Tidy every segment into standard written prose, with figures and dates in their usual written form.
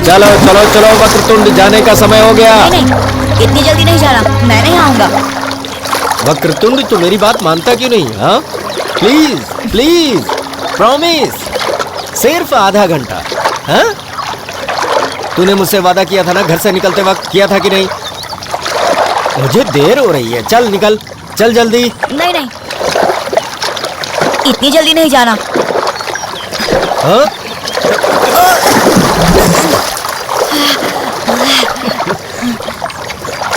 चलो चलो चलो, वक्रतुंड जाने का समय हो गया। नहीं नहीं, इतनी जल्दी नहीं जाना, मैं नहीं आऊंगा। वक्रतुंड, तू मेरी बात मानता क्यों नहीं? हाँ, प्लीज प्लीज, प्रॉमिस, सिर्फ आधा घंटा। हाँ, तूने मुझसे वादा किया था ना घर से निकलते वक्त, किया था कि नहीं? मुझे देर हो रही है, चल निकल, चल जल्दी। नहीं नहीं, इतनी जल्दी नहीं जाना। हाँ?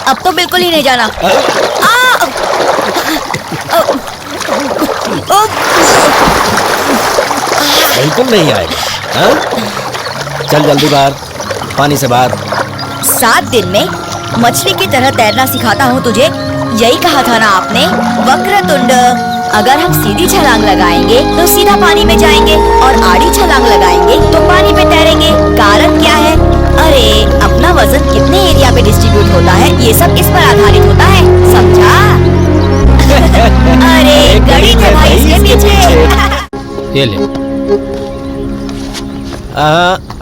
अब तो बिल्कुल ही नहीं जाना। बिल्कुल नहीं आएगा। हाँ? चल जल्दी बाहर, पानी से बाहर। 7 दिन में मछली की तरह तैरना सिखाता हूँ तुझे, यही कहा था ना आपने वक्रतुंड। अगर हम सीधी छलांग लगाएंगे तो सीधा पानी में जाएंगे, और आड़ी छलांग लगाएंगे तो पानी पे तैरेंगे। कारण क्या है? अरे, अपना वजन कितने एरिया पे डिस्ट्रीब्यूट होता है, ये सब इस पर आधारित होता है, समझा? अरे गणित है भाई इसके पीछे। ये ले।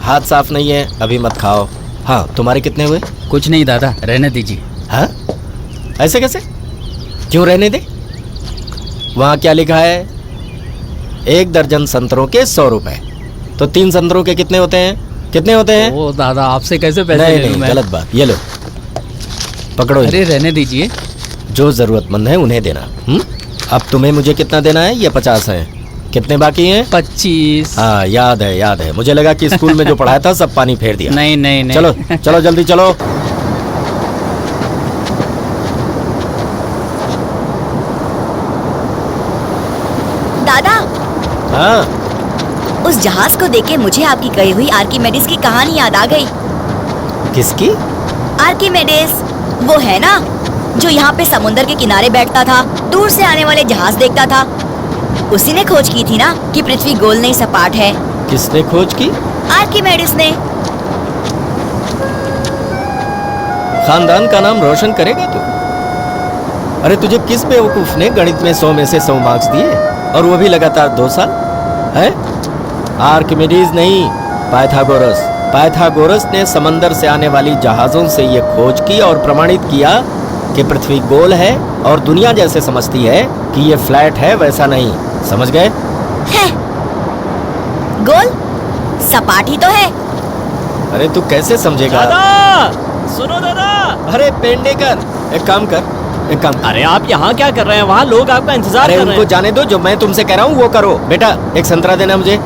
हाथ साफ नहीं है, अभी मत खाओ। हाँ, तुम्हारे कितने हुए? कुछ नहीं दादा, रहने दीजिए। हाँ? ऐसे कैसे? क्यों रहने दे? वहाँ क्या लिखा है? 1 दर्जन संतरों के 100 रुपए। तो 3 संतरों के कितने होते हैं? कितने होते हैं? ओ दादा, आपसे कैसे पैसे नहीं ले लूं नहीं, मैं? गलत बात। ये लो, पकड़ो। अरे रहने दीजिए। जो जरूरतमंद है उन्हें देना। अब तुम्हें मुझे कितना देना है? ये 50 है। कितने बाकी हैं? 25। हाँ, याद है याद है। मुझे लगा कि स्कूल में जो पढ़ाया था सब पानी फेर दिया। नहीं नहीं नहीं। चलो चलो जल्दी चलो। दादा, हाँ, उस जहाज को देख के मुझे आपकी कही हुई आर्किमेडिस की कहानी याद आ गई। किसकी? आर्किमेडिस, वो है ना जो यहाँ पे समुद्र के किनारे बैठता था, दूर से आने वाले जहाज देखता था। उसी ने खोज की थी ना कि पृथ्वी गोल नहीं सपाट है। किसने खोज की? आर्किमेडिस ने। खानदान का नाम रोशन करेगा तू। अरे तुझे किस बेवकूफ ने गणित में 100 में से 100 मार्क्स दिए, और वो भी लगातार 2 साल? है आर्किमिडीज नहीं, पाइथागोरस। पाइथागोरस ने समंदर से आने वाली जहाजों से ये खोज की और प्रमाणित किया कि पृथ्वी गोल है, और दुनिया जैसे समझती है कि ये फ्लैट है, वैसा नहीं। समझ गए? है गोल सपाट ही तो है। अरे तू कैसे समझेगा? दादा, सुनो दादा। अरे पेंडेकर, एक काम कर, एक काम। अरे आप यहाँ क्या कर रहे हैं? वहाँ लोग आपका इंतजार अरे कर रहे उनको हैं। जाने दो, जो मैं तुमसे कह रहा हूँ वो करो। बेटा, एक संतरा देना मुझे।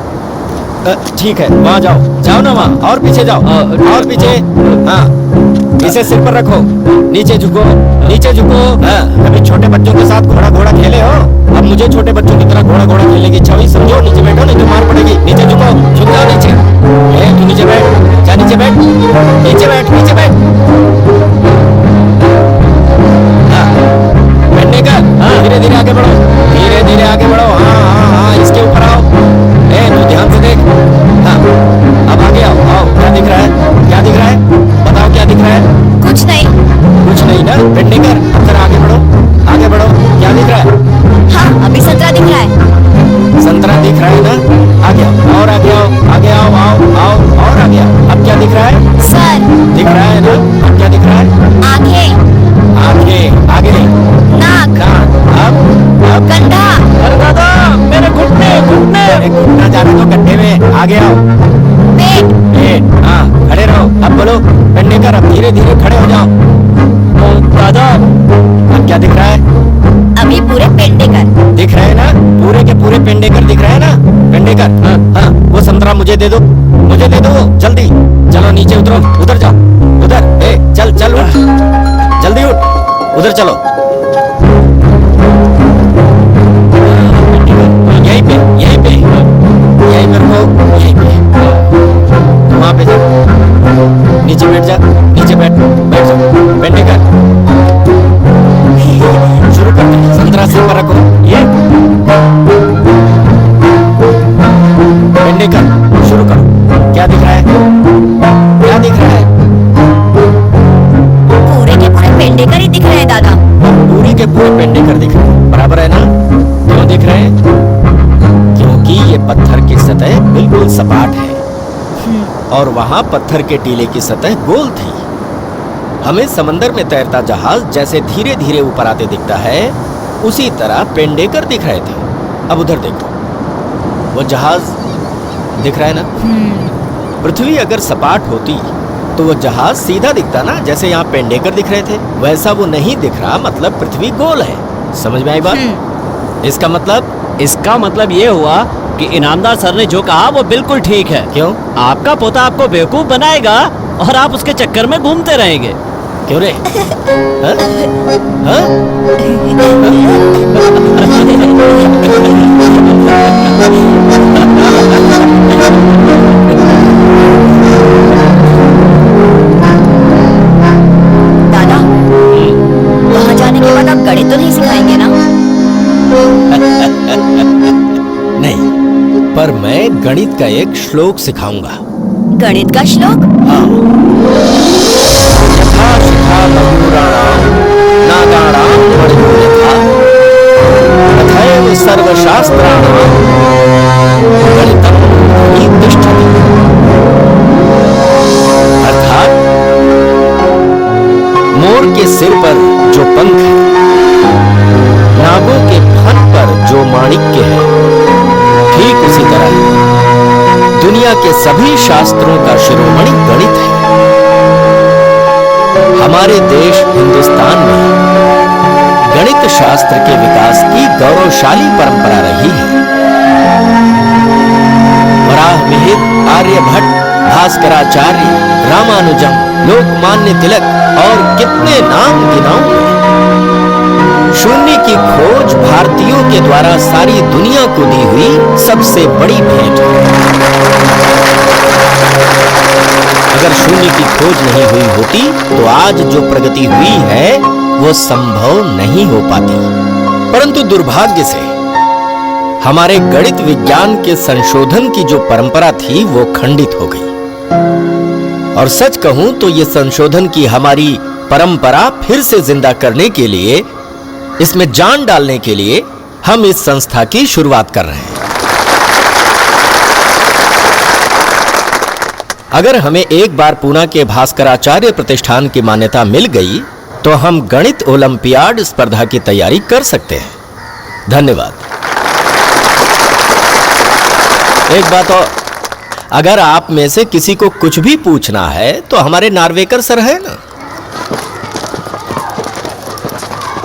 ठीक है, वहाँ जाओ, जाओ ना वहाँ, और पीछे जाओ, और पीछे। हाँ, इसे सिर पर रखो, नीचे झुको, नीचे झुको। हाँ, कभी छोटे बच्चों के साथ घोड़ा घोड़ा खेले हो? अब मुझे छोटे बच्चों की तरह घोड़ा घोड़ा खेलने की इच्छा हुई, समझो। नीचे बैठो, नहीं तो मार पड़ेगी। नीचे झुको, झुक जाओ नीचे। तू नीचे बैठ, जा नीचे बैठ, नीचे बैठ, नीचे बैठ। बैठने का, धीरे धीरे आगे बढ़ो, धीरे धीरे आगे बढ़ो। हाँ हाँ हाँ, इसके ऊपर आओ। तू ध्यान से देख। हाँ, अब आगे आओ, आओ। क्या दिख रहा है? क्या दिख रहा है? बताओ क्या दिख रहा है? कुछ नहीं। कुछ नहीं ना? पेंडेकर, अब जरा आगे बढ़ो, आगे बढ़ो। क्या दिख रहा है? हाँ, अभी संतरा दिख रहा है। संतरा दिख रहा है ना? आगे आओ, और आगे आओ, आगे आओ, आओ आओ, और आगे आओ। अब क्या दिख रहा है? सर दिख रहा है ना? अब क्या दिख रहा है? आंखें, आगे आगे, नाक, अब कंधा। अरे दादा, मेरे घुटने घुटने। घुटना जाने दो गड्ढे में। आगे आओ, पेट, पेट। हाँ, खड़े रहो। अब बोलो पेंडेकर, अब धीरे धीरे खड़े हो जाओ। दादा, अब क्या दिख रहा है? अभी पूरे पेंडेकर। दिख रहे हैं ना? पूरे के पूरे पेंडेकर दिख रहे हैं ना? पेंडेकर, हाँ हाँ, वो संतरा मुझे दे दो, मुझे दे दो, जल्दी। चलो नीचे उतरो, उधर जाओ, उधर। चल चल, उठ, जल्दी उठ, उधर चलो। यहीं पे, यहीं पे, यहीं पे रुको, यहीं पे। वहाँ पे जाओ, नीचे बैठ जा, नीचे बैठ, बैठ जाओ। पेंडेकर, शुरू करते हैं। संतरा सिर पर रखो। ये पेंडेकर, शुरू करो। क्या दिख रहा है? क्या दिख रहा है? पूरे के पूरे पेंडेकर ही दिख रहे हैं दादा। पूरी के पूरे पेंडेकर दिख रहे हैं, बराबर है ना? क्यों दिख रहे हैं? क्योंकि ये पत्थर की सतह बिल्कुल सपाट है, और वहां पत्थर के टीले की सतह गोल थी। हमें समंदर में तैरता जहाज जैसे धीरे धीरे ऊपर आते दिखता है, उसी तरह पेंडेकर दिख रहे थे। अब उधर देखो, वो जहाज दिख रहा है ना? पृथ्वी अगर सपाट होती तो वो जहाज सीधा दिखता ना, जैसे यहाँ पेंडेकर दिख रहे थे। वैसा वो नहीं दिख रहा, मतलब पृथ्वी गोल है। समझ में आई बात? इसका मतलब ये हुआ कि इनामदार सर ने जो कहा वो बिल्कुल ठीक है। क्यों? आपका पोता आपको बेवकूफ बनाएगा और आप उसके चक्कर में घूमते रहेंगे। क्यों रे? हाँ? हाँ? दादा, वहाँ जाने के बाद आप गणित तो नहीं सिखाएंगे ना? नहीं, पर मैं गणित का एक श्लोक सिखाऊंगा। गणित का श्लोक? हाँ। यथा शिखा बहुराणां नागाणां मणियो यथा तथैव सर्वशास्त्राणां गणितं हि तिष्ठति। अर्थात मोर के सिर पर जो पंख है, नागों के फन पर जो माणिक्य है, ठीक उसी तरह दुनिया के सभी शास्त्रों का शिरोमणि गणित है। हमारे देश हिंदुस्तान में गणित शास्त्र के विकास की गौरवशाली परंपरा रही है। वराह मिहिर, आर्यभट्ट, भास्कराचार्य, रामानुजम, लोकमान्य तिलक और कितने नाम गिनाऊं मैं। शून्य की खोज भारतीयों के द्वारा सारी दुनिया को दी हुई सबसे बड़ी भेंट है। अगर शून्य की खोज नहीं हुई होती तो आज जो प्रगति हुई है वो संभव नहीं हो पाती। परंतु दुर्भाग्य से हमारे गणित विज्ञान के संशोधन की जो परंपरा थी वो खंडित हो गई। और सच कहूं तो ये संशोधन की हमारी परंपरा फिर से जिंदा करने के लिए, इसमें जान डालने के लिए हम इस संस्था की शुरुआत कर रहे हैं। अगर हमें एक बार पूना के भास्कराचार्य प्रतिष्ठान की मान्यता मिल गई तो हम गणित ओलंपियाड स्पर्धा की तैयारी कर सकते हैं। धन्यवाद। एक बात और, अगर आप में से किसी को कुछ भी पूछना है तो हमारे नार्वेकर सर है ना।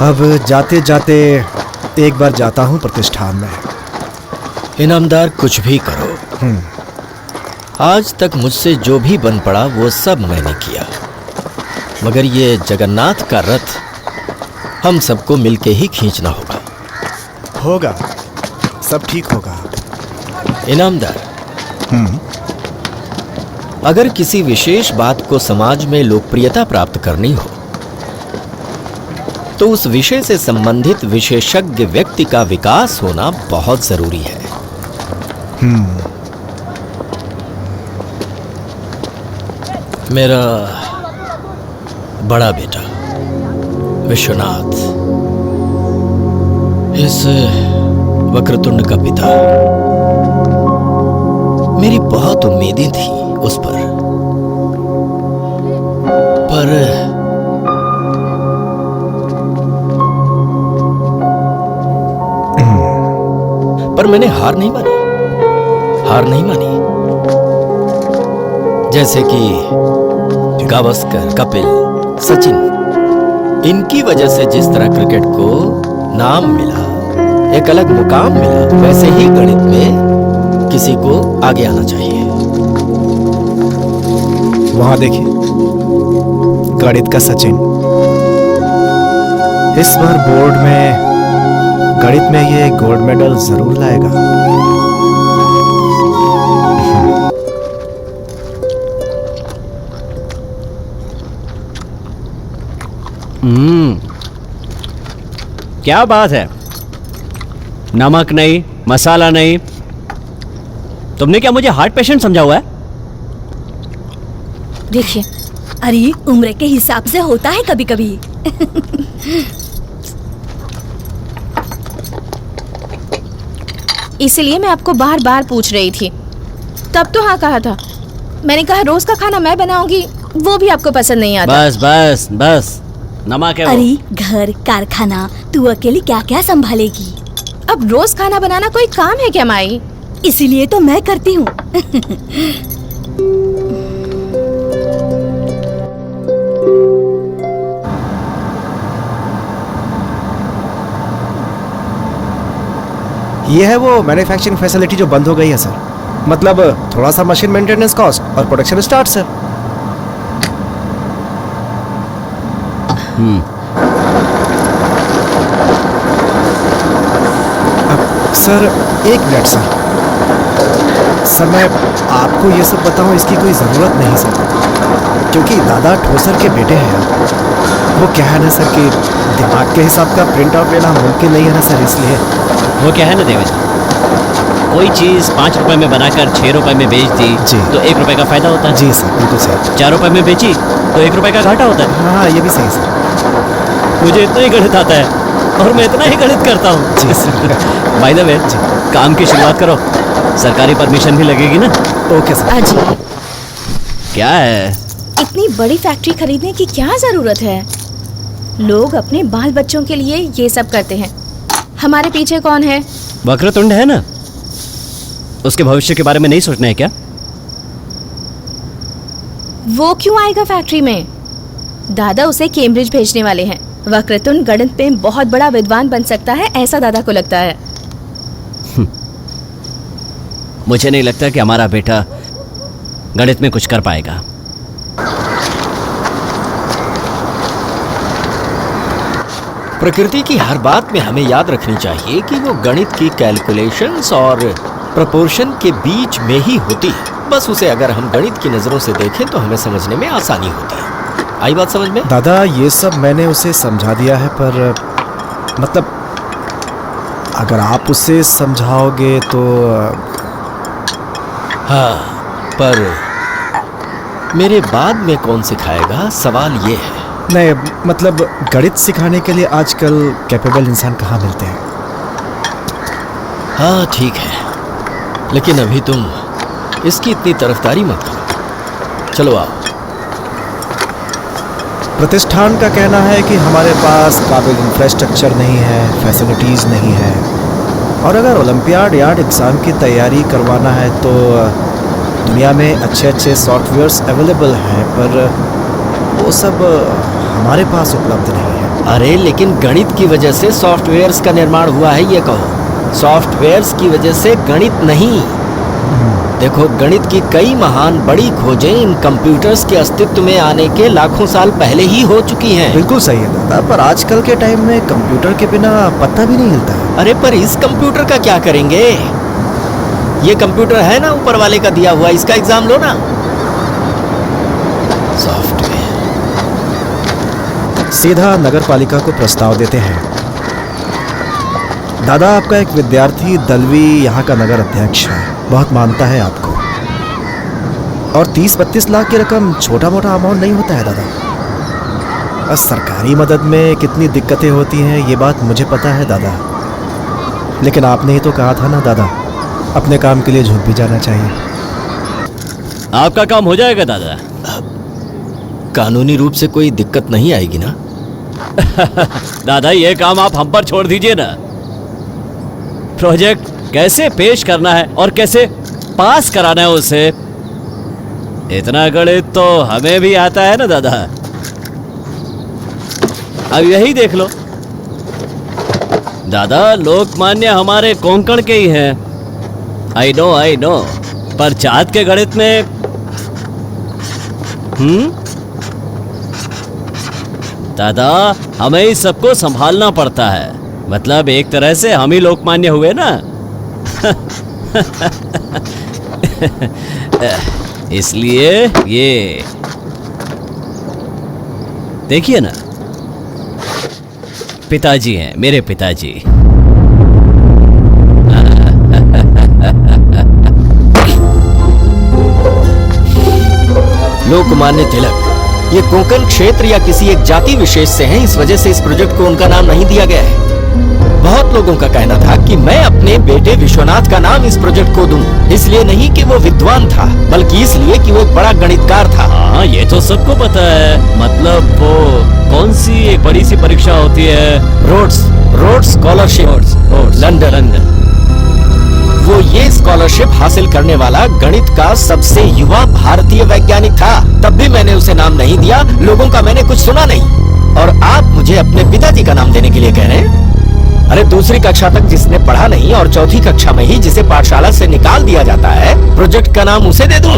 अब जाते जाते एक बार जाता हूं प्रतिष्ठान में। इनामदार, कुछ भी करो, आज तक मुझसे जो भी बन पड़ा वो सब मैंने किया, मगर ये जगन्नाथ का रथ हम सबको मिलके ही खींचना होगा। होगा, सब ठीक होगा। इनामदार, अगर किसी विशेष बात को समाज में लोकप्रियता प्राप्त करनी हो तो उस विषय से संबंधित विशेषज्ञ व्यक्ति का विकास होना बहुत जरूरी है। मेरा बड़ा बेटा विश्वनाथ इस वक्रतुंड का पिता, मेरी बहुत उम्मीदें थी उस पर मैंने हार नहीं मानी। जैसे कि गावस्कर, कपिल, सचिन, इनकी वजह से जिस तरह क्रिकेट को नाम मिला, एक अलग मुकाम मिला, वैसे ही गणित में किसी को आगे आना चाहिए। वहां देखिए, गणित का सचिन इस बार बोर्ड में गणित में ये गोल्ड मेडल जरूर लाएगा। क्या बात है, नमक नहीं, मसाला नहीं। तुमने क्या मुझे हार्ट पेशेंट समझा हुआ है? देखिए, अरे उम्र के हिसाब से होता है कभी कभी। इसलिए मैं आपको बार बार पूछ रही थी, तब तो हाँ कहा था। मैंने कहा रोज का खाना मैं बनाऊंगी, वो भी आपको पसंद नहीं आता। बस बस बस, नमक है वो। अरे घर कारखाना तू अकेली क्या क्या संभालेगी? अब रोज खाना बनाना कोई काम है क्या माई? इसीलिए तो मैं करती हूँ। ये है वो मैन्युफैक्चरिंग फैसिलिटी जो बंद हो गई है सर। मतलब थोड़ा सा मशीन मेंटेनेंस कॉस्ट और प्रोडक्शन स्टार्ट सर। सर एक मिनट सर। सर मैं आपको ये सब बताऊं इसकी कोई ज़रूरत नहीं सर, क्योंकि दादा ठोसर के बेटे हैं। वो क्या है ना सर कि दिमाग के हिसाब का प्रिंट आउट लेना मुमकिन नहीं है ना सर, इसलिए। वो क्या है ना देवेंद्र, कोई चीज 5 रुपए में बनाकर 6 रुपए में बेच दी जी। तो 1 रुपए का फायदा होता है। जी सर, बिल्कुल सही। 4 रुपए में बेची तो 1 रुपए का घाटा होता है। हाँ ये भी सही सर। मुझे इतना ही गणित आता है और मैं इतना ही गणित करता हूँ। जी सर। बाय द वे, काम की शुरुआत करो, सरकारी परमिशन भी लगेगी ना। Okay sir. अजी, क्या है? इतनी बड़ी फैक्ट्री खरीदने की क्या जरूरत है? लोग अपने बाल बच्चों के लिए ये सब करते हैं। हमारे पीछे कौन है? वक्रतुंड है ना, उसके भविष्य के बारे में नहीं सोचना है क्या? वो क्यों आएगा फैक्ट्री में? दादा उसे कैम्ब्रिज भेजने वाले हैं। वक्रतुंड गणित में बहुत बड़ा विद्वान बन सकता है, ऐसा दादा को लगता है। मुझे नहीं लगता कि हमारा बेटा गणित में कुछ कर पाएगा। प्रकृति की हर बात में हमें याद रखनी चाहिए कि वो गणित की कैलकुलेशंस और प्रोपोर्शन के बीच में ही होती है। बस उसे अगर हम गणित की नजरों से देखें तो हमें समझने में आसानी होती है। आई बात समझ में? दादा ये सब मैंने उसे समझा दिया है, पर मतलब अगर आप उसे समझाओगे तो। हाँ, पर मेरे बाद में कौन सिखाएगा, सवाल ये है। नहीं मतलब गणित सिखाने के लिए आजकल कैपेबल इंसान कहाँ मिलते हैं। हाँ ठीक है, लेकिन अभी तुम इसकी इतनी तरफदारी मत करो। चलो आओ। प्रतिष्ठान का कहना है कि हमारे पास काबिल इंफ्रास्ट्रक्चर नहीं है, फैसिलिटीज़ नहीं है, और अगर ओलंपियाड यार्ड एग्ज़ाम की तैयारी करवाना है तो दुनिया में अच्छे अच्छे सॉफ्टवेयर्स अवेलेबल हैं, पर वो सब हमारे पास उपलब्ध नहीं है। अरे लेकिन गणित की वजह से सॉफ्टवेयर्स का निर्माण हुआ है, ये कहो। सॉफ्टवेयर्स की वजह से गणित नहीं। देखो, गणित की कई महान बड़ी खोजें इन कंप्यूटर्स के अस्तित्व में आने के लाखों साल पहले ही हो चुकी हैं। बिल्कुल सही है दादा, पर आजकल के टाइम में कंप्यूटर के बिना पता भी नहीं हिलता है। अरे पर इस कंप्यूटर का क्या करेंगे? ये कंप्यूटर है ना ऊपर वाले का दिया हुआ, इसका एग्जाम लो ना। सॉफ्टवेयर सीधा नगर पालिका को प्रस्ताव देते हैं। दादा आपका एक विद्यार्थी दलवी यहाँ का नगर अध्यक्ष है, बहुत मानता है आपको, और 30-32 लाख की रकम छोटा मोटा अमाउंट नहीं होता है दादा। और सरकारी मदद में कितनी दिक्कतें होती हैं ये बात मुझे पता है दादा, लेकिन आपने ही तो कहा था ना दादा, अपने काम के लिए झुक भी जाना चाहिए। आपका काम हो जाएगा दादा। कानूनी रूप से कोई दिक्कत नहीं आएगी ना? दादा ये काम आप हम पर छोड़ दीजिए ना। प्रोजेक्ट कैसे पेश करना है और कैसे पास कराना है उसे, इतना गणित तो हमें भी आता है ना दादा। अब यही देख लो दादा, लोकमान्य हमारे कोंकण के ही हैं। आई नो, पर चाँद के गणित में दादा हमें ही सबको संभालना पड़ता है। मतलब एक तरह से हम ही लोकमान्य हुए ना। इसलिए ये देखिए ना, पिताजी हैं मेरे पिताजी। लोकमान्य तिलक ये कोंकण क्षेत्र या किसी एक जाति विशेष से हैं, इस वजह से इस प्रोजेक्ट को उनका नाम नहीं दिया गया है। बहुत लोगों का कहना था कि मैं अपने बेटे विश्वनाथ का नाम इस प्रोजेक्ट को दूं। इसलिए नहीं कि वो विद्वान था, बल्कि इसलिए कि वो एक बड़ा गणितकार था। हाँ, ये तो सबको पता है। मतलब वो कौन सी एक बड़ी सी परीक्षा होती है? Rhodes scholarship, London. वो ये स्कॉलरशिप हासिल करने वाला गणित का सबसे युवा भारतीय वैज्ञानिक था। तब भी मैंने उसे नाम नहीं दिया, लोगों का मैंने कुछ सुना नहीं। और आप मुझे अपने पिताजी का नाम देने के लिए कह रहे हैं? अरे दूसरी कक्षा तक जिसने पढ़ा नहीं और चौथी कक्षा में ही जिसे पाठशाला से निकाल दिया जाता है, प्रोजेक्ट का नाम उसे दे दूं?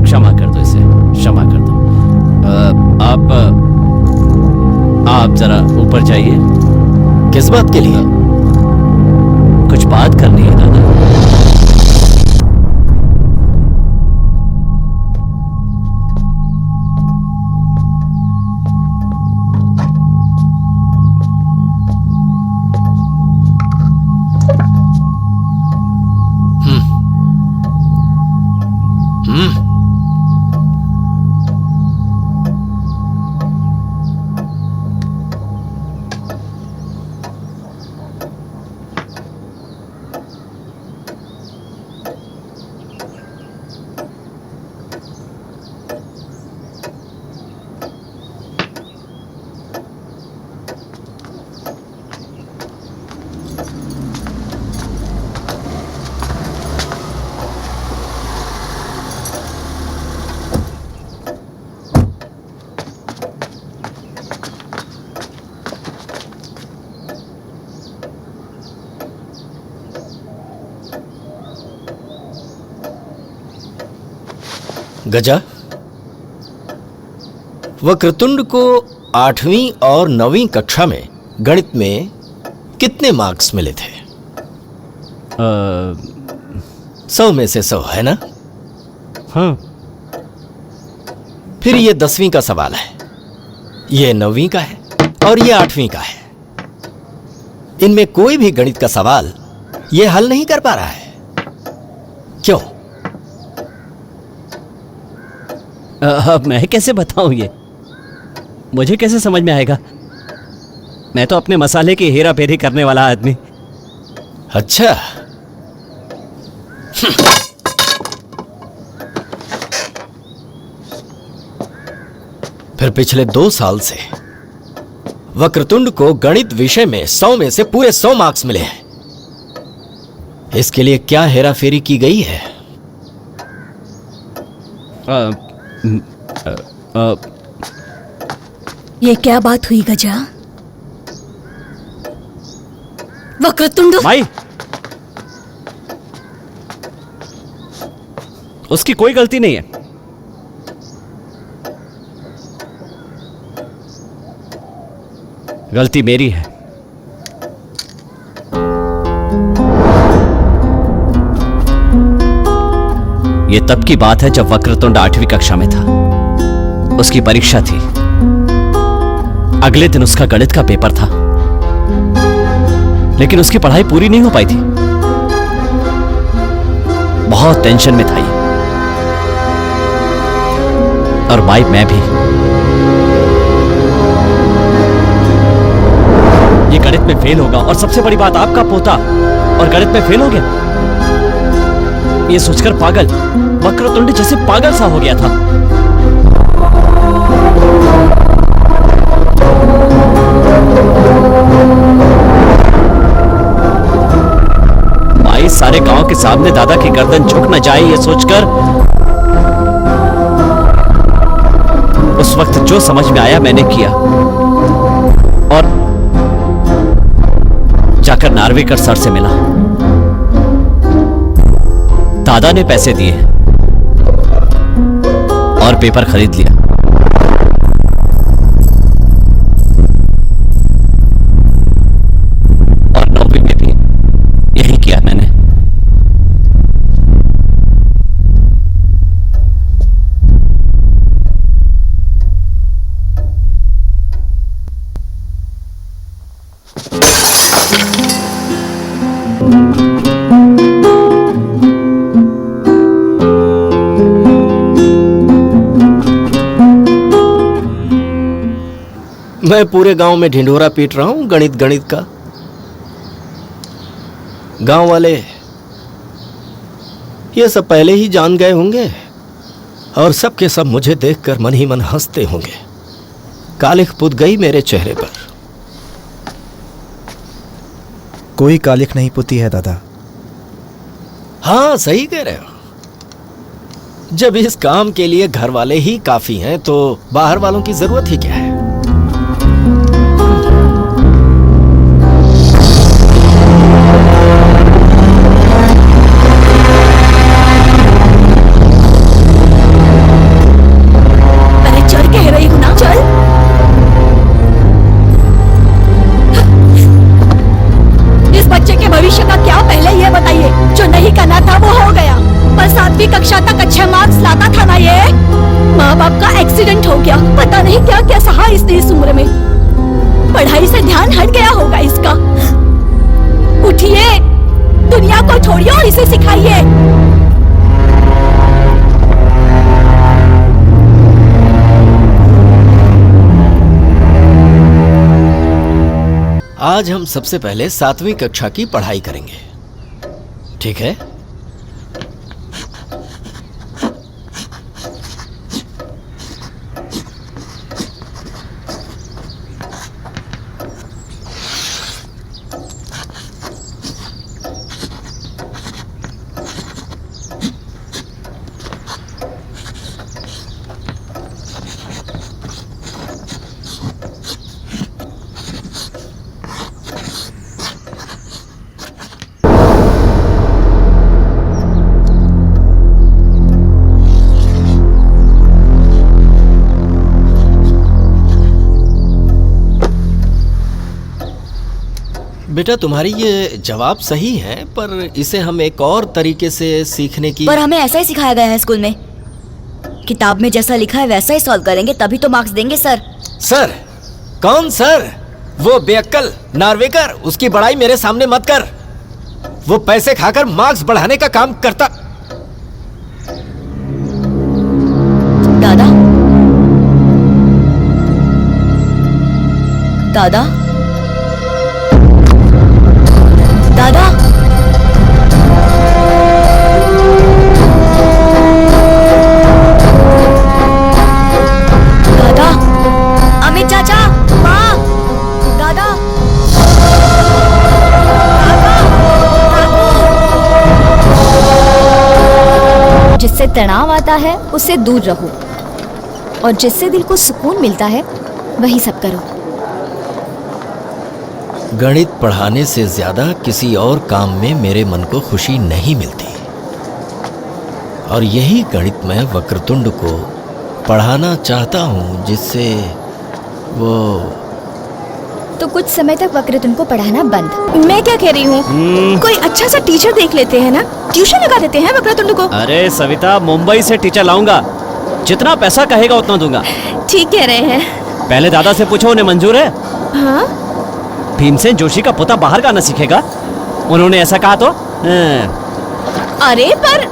क्षमा कर दो इसे, क्षमा कर दो। आप जरा ऊपर जाइए। किस बात के लिए? कुछ बात करनी है दादा। गजा, वक्रतुंड को 8वीं और 9वीं कक्षा में गणित में कितने मार्क्स मिले थे? 100 में से 100, है ना? हाँ। फिर ये 10वीं का सवाल है, ये 9वीं का है और ये 8वीं का है। इनमें कोई भी गणित का सवाल ये हल नहीं कर पा रहा है। क्यों? अब मैं कैसे बताऊं ये? मुझे कैसे समझ में आएगा? मैं तो अपने मसाले की हेरा फेरी करने वाला आदमी। अच्छा। फिर पिछले 2 साल से वक्रतुंड को गणित विषय में 100 में से पूरे 100 मार्क्स मिले हैं। इसके लिए क्या हेरा फेरी की गई है? ये क्या बात हुई गजा? वक्रतुंड? माई, उसकी कोई गलती नहीं है। गलती मेरी है। ये तब की बात है जब वक्रतुंड 8वीं कक्षा में था। उसकी परीक्षा थी। अगले दिन उसका गणित का पेपर था, लेकिन उसकी पढ़ाई पूरी नहीं हो पाई थी। बहुत टेंशन में था ये, और भाई मैं भी। ये गणित में फेल होगा, और सबसे बड़ी बात, आपका पोता और गणित में फेल हो गया। ये सोचकर पागल, वक्रतुंड जैसे पागल सा हो गया था। भाई, सारे गांव के सामने दादा की गर्दन झुक न जाए, ये सोचकर उस वक्त जो समझ में आया मैंने किया, और जाकर नार्वेकर सर से मिला। दादा ने पैसे दिए और पेपर खरीद लिया। और 9वीं में भी यही किया मैंने। मैं पूरे गांव में ढिंढोरा पीट रहा हूं गणित गणित का। गांव वाले ये सब पहले ही जान गए होंगे और सब के सब मुझे देखकर मन ही मन हंसते होंगे। कालिख पुत गई मेरे चेहरे पर। कोई कालिख नहीं पुती है दादा। हाँ सही कह रहे हो। जब इस काम के लिए घर वाले ही काफी हैं तो बाहर वालों की जरूरत ही क्या है। अरे चल कह रही हूँ ना, चल। इस बच्चे के भविष्य का क्या पहले ये बताइए। जो नहीं करना था वो हो गया, पर 7वीं कक्षा तक अच्छे मार्क्स लाता था ना ये। माँ बाप का एक्सीडेंट हो गया, पता नहीं क्या क्या सहा इसने इस उम्र में। पढ़ाई से ध्यान हट गया होगा इसका। उठिए, दुनिया को छोड़िए और इसे सिखाइए। आज हम सबसे पहले 7वीं कक्षा की पढ़ाई करेंगे, ठीक है? बेटा तुम्हारी ये जवाब सही है, पर इसे हम एक और तरीके से सीखने की। पर हमें ऐसा ही सिखाया गया है स्कूल में। किताब में जैसा लिखा है वैसा ही सॉल्व करेंगे तभी तो मार्क्स देंगे सर। सर? कौन सर? वो बेअक्कल नार्वेकर, उसकी बड़ाई मेरे सामने मत कर। वो पैसे खाकर मार्क्स बढ़ाने का काम करता। दादा, दादा, दादा, दादा, अमित चाचा, माँ, दादा, जिससे तनाव आता है उससे दूर रहो और जिससे दिल को सुकून मिलता है वही सब करो। गणित पढ़ाने से ज्यादा किसी और काम में मेरे मन को खुशी नहीं मिलती, और यही गणित मैं वक्रतुंड को पढ़ाना चाहता हूँ, जिससे वो। तो कुछ समय तक वक्रतुंड को पढ़ाना बंद। मैं क्या कह रही हूँ, कोई अच्छा सा टीचर देख लेते हैं ना, ट्यूशन लगा देते हैं वक्रतुंड को। अरे सविता, मुंबई से टीचर लाऊंगा, जितना पैसा कहेगा उतना दूंगा। ठीक कह रहे हैं। पहले दादा से पूछो उन्हें मंजूर है। हाँ, भीमसेन जोशी का पोता बाहर गाना सीखेगा, उन्होंने ऐसा कहा तो। अरे पर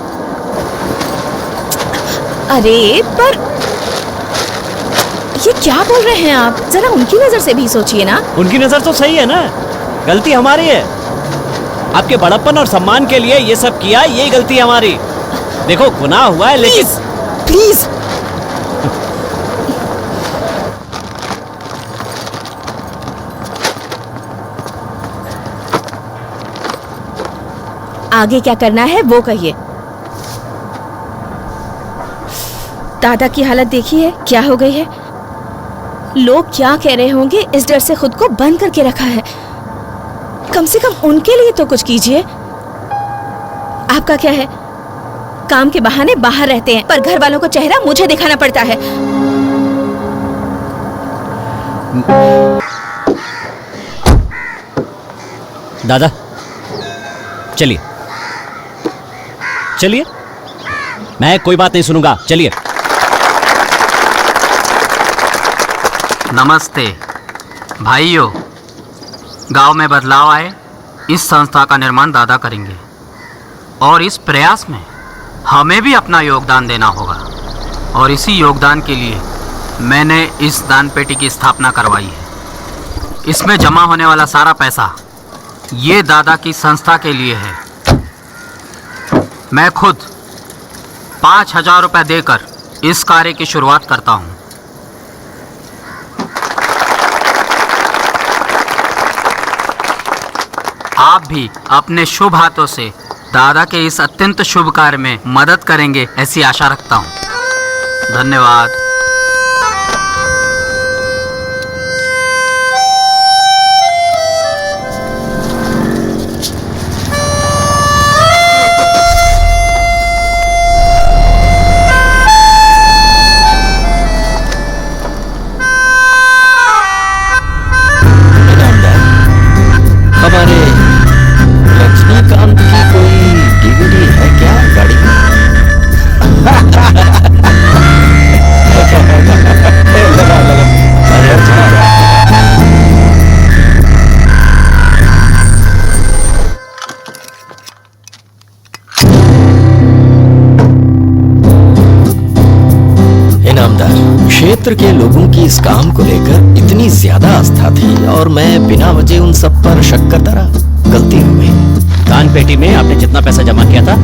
ये क्या बोल रहे हैं आप? जरा उनकी नजर से भी सोचिए ना। उनकी नजर तो सही है ना, गलती हमारी है। आपके बड़प्पन और सम्मान के लिए ये सब किया, ये गलती हमारी। देखो गुनाह हुआ है, लेकिन प्लीज आगे क्या करना है वो कहिए। दादा की हालत देखिए क्या हो गई है। लोग क्या कह रहे होंगे, इस डर से खुद को बंद करके रखा है। कम से कम उनके लिए तो कुछ कीजिए। आपका क्या है, काम के बहाने बाहर रहते हैं, पर घर वालों को चेहरा मुझे दिखाना पड़ता है। दादा चलिए चलिए, मैं कोई बात नहीं सुनूंगा, चलिए। नमस्ते भाइयों, गांव में बदलाव आए, इस संस्था का निर्माण दादा करेंगे और इस प्रयास में हमें भी अपना योगदान देना होगा। और इसी योगदान के लिए मैंने इस दान पेटी की स्थापना करवाई है। इसमें जमा होने वाला सारा पैसा ये दादा की संस्था के लिए है। मैं खुद 5,000 रुपए देकर इस कार्य की शुरुआत करता हूं। आप भी अपने शुभ हाथों से दादा के इस अत्यंत शुभ कार्य में मदद करेंगे ऐसी आशा रखता हूं। धन्यवाद। हमारे लक्ष्मीकांत की कोई डीवीडी है क्या गाड़ी में? अरे अच्छा। इनामदार, क्षेत्र के लोगों की इस काम को लेकर इतनी ज्यादा आस्था थी और मैं बिना वजह उन सब पर शक करता रहा। गलती हो गई। दान पेटी में आपने जितना पैसा जमा किया था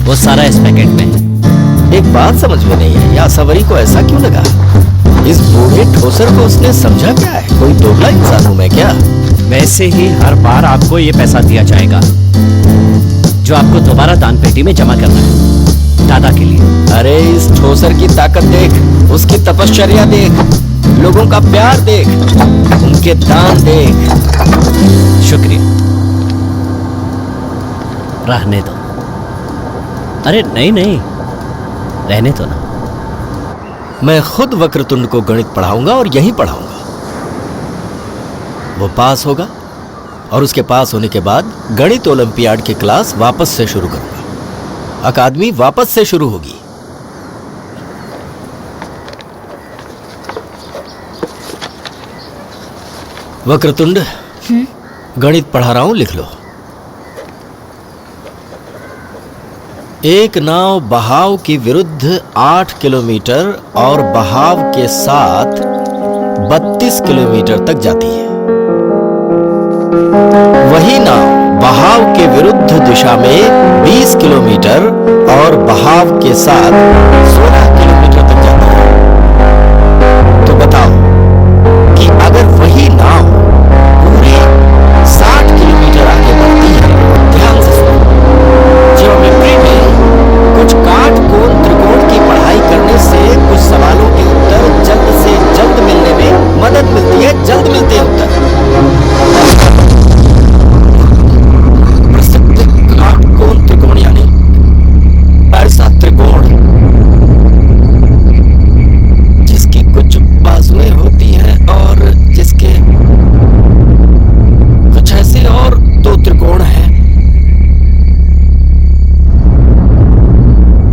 वो सारा इस पैकेट में है। एक बात समझ में नहीं आई, यासवरी को ऐसा क्यों लगा? इस बूढ़े ठोसर को उसने समझा क्या है? कोई दोगला इंसान हूं मैं क्या? वैसे ही हर बार आपको ये पैसा दिया जाएगा जो आपको दोबारा दान पेटी में जमा करना है दादा के लिए। अरे इस ठोसर की ताकत देख, उसकी तपश्चर्या देख, लोगों का प्यार देख, उनके दान देख। शुक्रिया। रहने दो। अरे नहीं नहीं, रहने दो ना। मैं खुद वक्रतुंड को गणित पढ़ाऊंगा और यहीं पढ़ाऊंगा। वो पास होगा और उसके पास होने के बाद गणित ओलंपियाड की क्लास वापस से शुरू करूंगा। अकादमी वापस से शुरू होगी। वक्रतुंड, गणित पढ़ा रहा हूं, लिख लो। एक नाव बहाव की विरुद्ध 8 किलोमीटर और बहाव के साथ 32 किलोमीटर तक जाती है। वही नाव बहाव के विरुद्ध दिशा में 20 किलोमीटर और बहाव के साथ 16 किलोमीटर तक जाती है। तो बताओ कि अगर वही नाव पूरे 60 किलोमीटर आगे बढ़ती है, ध्यान से सुनो, ज्योमेट्री में कुछ काट कोण त्रिकोण की पढ़ाई करने से कुछ सवालों के उत्तर जल्द से जल्द मिलने में मदद मिलती है। जल्द मिलते हैं उत्तर। प्रसिद्ध काट कोण त्रिकोण यानी ऐसा त्रिकोण जिसकी कुछ बाजुएं होती हैं और जिसके कुछ ऐसे और दो त्रिकोण हैं,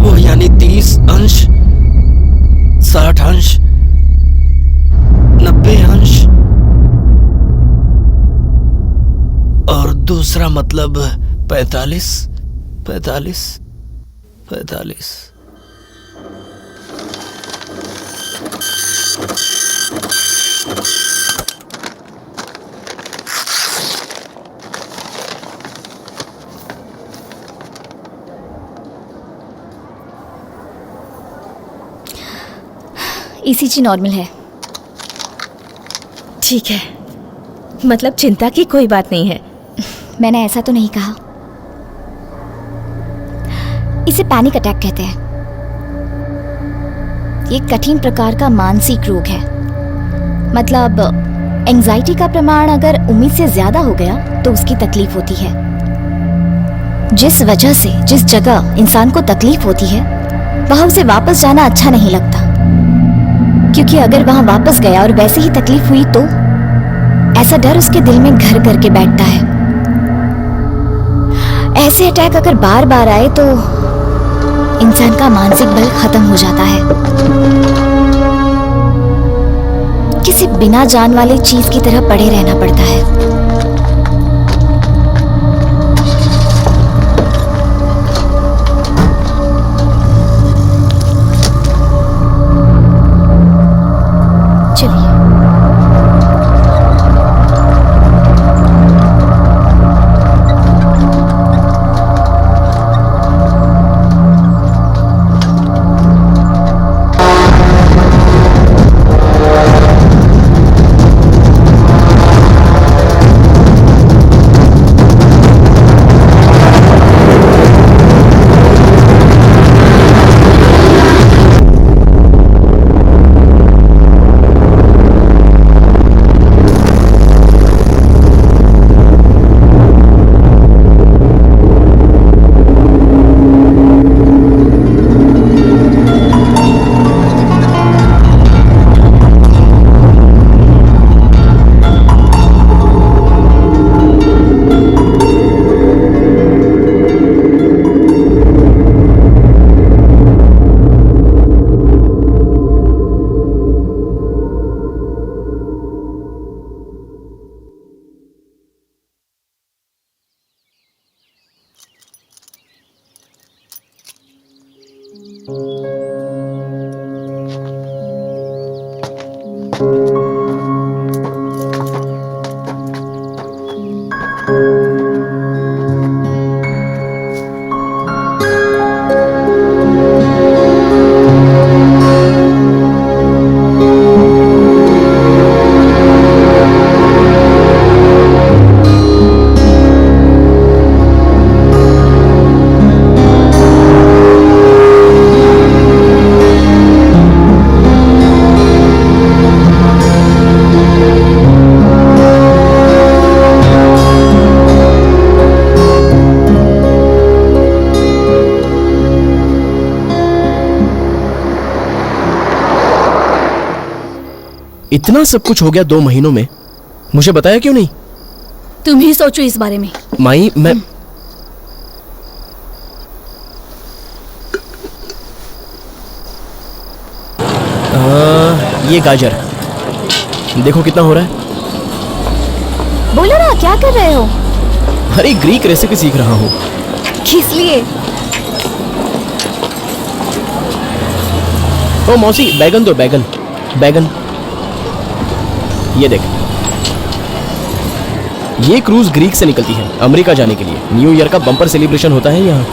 वो यानी 30 अंश, 60 अंश, 90 अंश और दूसरा मतलब 45, 45, 45। ईसीजी नॉर्मल है। ठीक है, मतलब चिंता की कोई बात नहीं है। मैंने ऐसा तो नहीं कहा। इसे पैनिक अटैक कहते हैं। ये कठिन प्रकार का मानसिक रोग है। मतलब एंजाइटी का प्रमाण अगर उम्मीद से ज्यादा हो गया तो उसकी तकलीफ होती है। जिस वजह से जिस जगह इंसान को तकलीफ होती है वहां उसे वापस जाना अच्छा नहीं लगता, क्योंकि अगर वहां वापस गया और वैसे ही तकलीफ हुई तो ऐसा डर उसके दिल में घर करके बैठता है। ऐसे अटैक अगर बार बार आए तो इंसान का मानसिक बल खत्म हो जाता है। किसी बिना जान वाली चीज की तरह पड़े रहना पड़ता है। चलिए। इतना सब कुछ हो गया 2 महीनों में, मुझे बताया क्यों नहीं? तुम ही सोचो इस बारे में। माई, मैं ये गाजर देखो कितना हो रहा है। बोलो ना, क्या कर रहे हो? अरे ग्रीक रेसिपी सीख रहा हूँ। किस लिए? ओ मौसी, बैगन दो, बैगन बैगन। ये देख, ये क्रूज ग्रीक से निकलती है अमेरिका जाने के लिए। न्यू ईयर का बम्पर सेलिब्रेशन होता है यहाँ।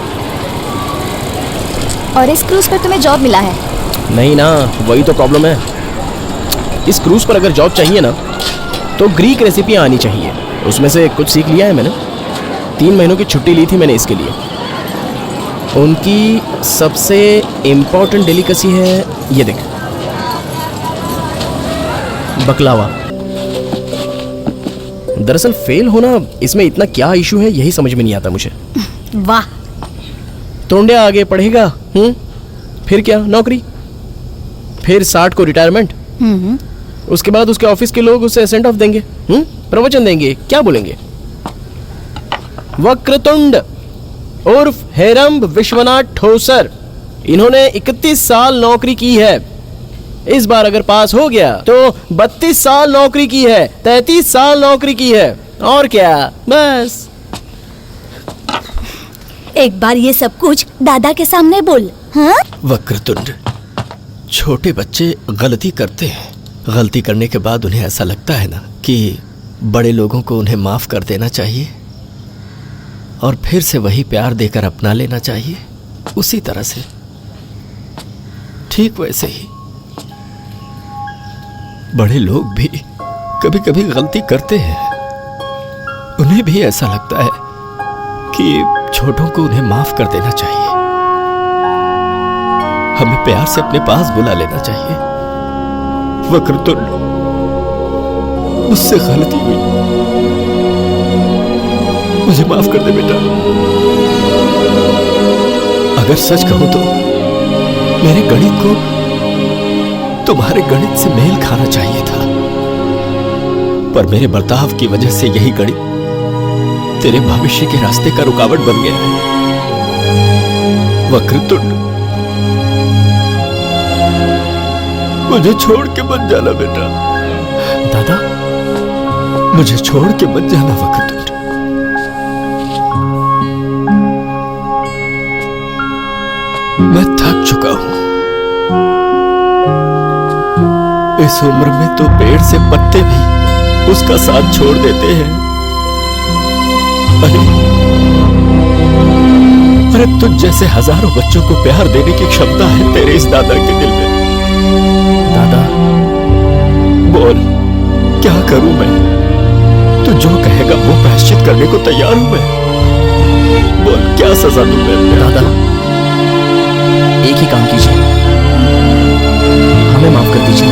और इस क्रूज पर तुम्हें जॉब मिला है? नहीं ना, वही तो प्रॉब्लम है। इस क्रूज पर अगर जॉब चाहिए ना, तो ग्रीक रेसिपियाँ आनी चाहिए। उसमें से कुछ सीख लिया है मैंने। 3 महीनों की छुट्टी ली थी मैंने इसके लिए। उनकी सबसे इम्पोर्टेंट डेलिकेसी है, ये देख, बकलावा। दरअसल फेल होना, इसमें इतना क्या इशू है यही समझ में नहीं आता मुझे। वाह। तोंडिया आगे पढ़ेगा, फिर क्या, नौकरी, फिर 60 को रिटायरमेंट। उसके बाद उसके ऑफिस के लोग उसे सेंड ऑफ देंगे, प्रवचन देंगे, क्या बोलेंगे? वक्रतुंड उर्फ हेरंब विश्वनाथ ठोसर, इन्होंने 31 साल नौकरी की है। इस बार अगर पास हो गया तो 32 साल नौकरी की है, 33 साल नौकरी की है, और क्या, बस। एक बार ये सब कुछ दादा के सामने बोल। हाँ? वक्रतुंड, छोटे बच्चे गलती करते हैं। गलती करने के बाद उन्हें ऐसा लगता है ना कि बड़े लोगों को उन्हें माफ कर देना चाहिए और फिर से वही प्यार देकर अपना लेना चाहिए। उसी तरह से, ठीक वैसे ही बड़े लोग भी कभी कभी गलती करते हैं। उन्हें भी ऐसा लगता है कि छोटों को उन्हें माफ कर देना चाहिए। हमें प्यार से अपने पास बुला लेना चाहिए। वक्रतुंड, मुझसे गलती हुई, मुझे माफ कर दे बेटा। अगर सच कहूं तो मेरे गणित को तुम्हारे गणित से मेल खाना चाहिए था, पर मेरे बर्ताव की वजह से यही गणित तेरे भविष्य के रास्ते का रुकावट बन गया है। वक्रतुंड, मुझे छोड़ के मत जाना बेटा। दादा, मुझे छोड़ के मत जाना वक्रतुंड। मैं थक चुका हूं। इस उम्र में तो पेड़ से पत्ते भी उसका साथ छोड़ देते हैं। अरे तुझ जैसे हजारों बच्चों को प्यार देने की क्षमता है तेरे इस दादा के दिल में। दादा, बोल, क्या करूं मैं? तू जो कहेगा वो प्रायश्चित करने को तैयार हूं मैं। बोल, क्या सजा दूं मैं? दादा, एक ही काम कीजिए, हमें माफ कर दीजिए।